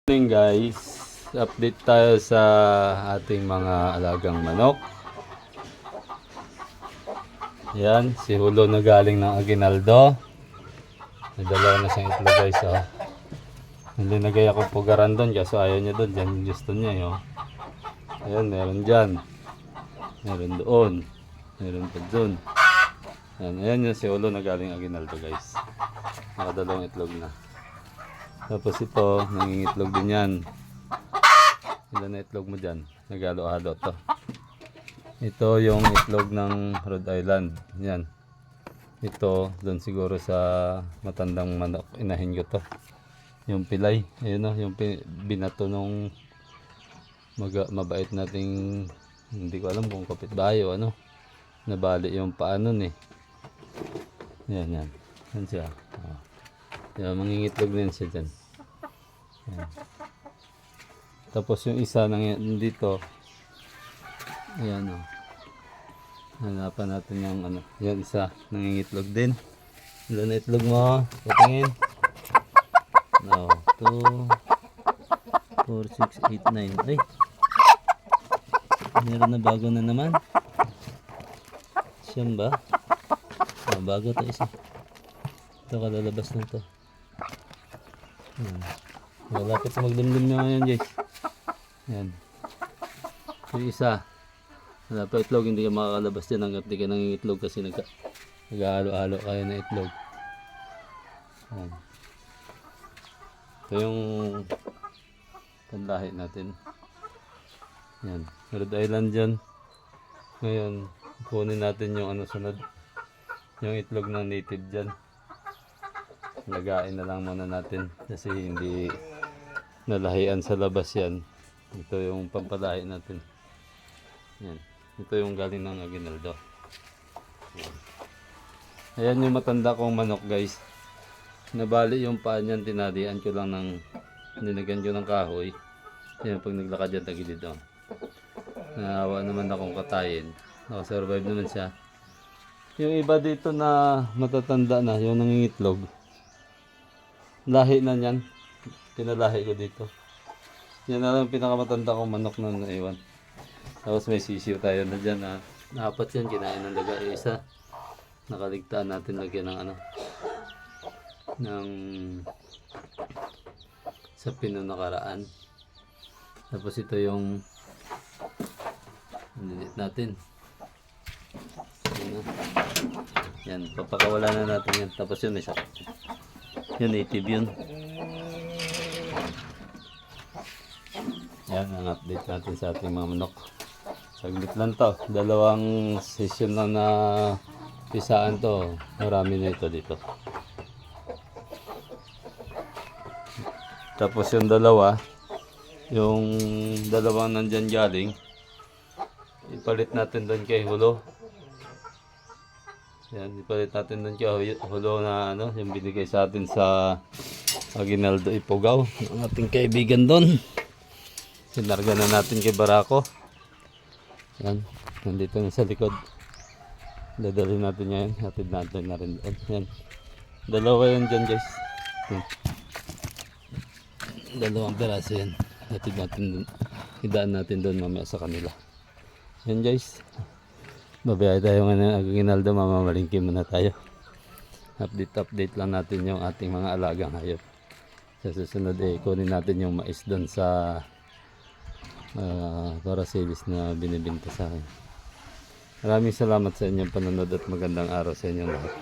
Morning guys, update tayo sa ating mga alagang manok. Yan, si Hulo na galing ng Aguinaldo. May dalawa na siyang itlog guys. Hindi nagay ako pugaran doon kasi ayaw niya doon. Yan yung gusto niya. Ayan, meron dyan. Meron doon. Meron pa doon. Ayan yung si Hulo na galing Aguinaldo guys. Nakadalawang itlog na. Tapos ito, nangingitlog din yan. Ilan na itlog mo dyan? Nagalo-halo to. Ito yung itlog ng Rhode Island. Yan. Ito, doon siguro sa matandang manok. Inahin ko to. Yung pilay. Ayun o, yung binato nung mabait nating, hindi ko alam kung kapitbahay o ano. Nabali yung paano eh. Yan, yan. Yan siya. Yan, mangingitlog din siya dyan. Yan. Tapos yung isa dito. Ayan o. Hanapan natin yung ano. Yan isa. Nangingitlog din. Ilan na itlog mo? Patingin. No. 2, 4, 6, 8, 9. Ay! Meron na bago na naman. Siyam ba? Bago to isa. Ito kalalabas na to. Malapit sa magdamdam na ngayon guys. Yan. Yung isa. Wala pa itlog, hindi ka makakalabas dyan hanggang di ka nangingitlog kasi nag-halo-halo kayo na itlog. Yan. Ito yung panlahi natin. Yan. Rhode Island dyan. Ngayon, kunin natin yung ano sunod. Yung itlog ng native dyan. Lagain na lang muna natin kasi hindi nalahian sa labas yan. Ito yung pampalahi natin. Yan. Ito yung galing ng Aguinaldo. Ayan yung matanda kong manok guys. Nabali yung paa niyan, tinalian ko lang ng nilagyan ko ng kahoy. Yan, pag naglakad yan tagilid doon. Naawa naman akong katayin. Nakasurvive naman siya. Yung iba dito na matatanda na, yung nangingitlog. Lahi na yan. Pinalahi ko dito. Yan na lang pinakamatanda kong manok na naiwan. Tapos may sisiw tayo na dyan. Apat yan. Kinain ng daga. Isa. Nakaligtaan natin lagyan ng ano. Ng sa nakaraan. Tapos ito yung nilit natin. Yan. Papakawala na natin yan. Tapos yun isa. Yun, native yun. Yan ang update natin sa ating mga manok. Saglit lang to. Dalawang session lang na pisaan to. Marami na ito dito. Tapos yung dalawang nandyan galing, ipalit natin doon kay Hulo. Yan, ipalit natin doon kay Hulo na ano, yung binigay sa atin sa Aguinaldo Ifugao. Ang ating kaibigan doon. Sinarga na natin kay Barako. Yan, nandito na sa likod. Dadalhin natin yan. Hatid natin na rin doon. Yan. Dalawa yan dyan guys. Yan. Dalawang peraso yan. Hatid natin doon. Hidaan natin doon mamaya sa kanila. Yan guys. Babayay tayo nga ng Aguinaldo. Mamamalingki muna tayo. Update lang natin yung ating mga alagang hayop. Sa susunod kunin natin yung mais doon sa para sales na binibenta sa akin. Maraming salamat sa inyong panonood at magandang araw sa inyong lahat.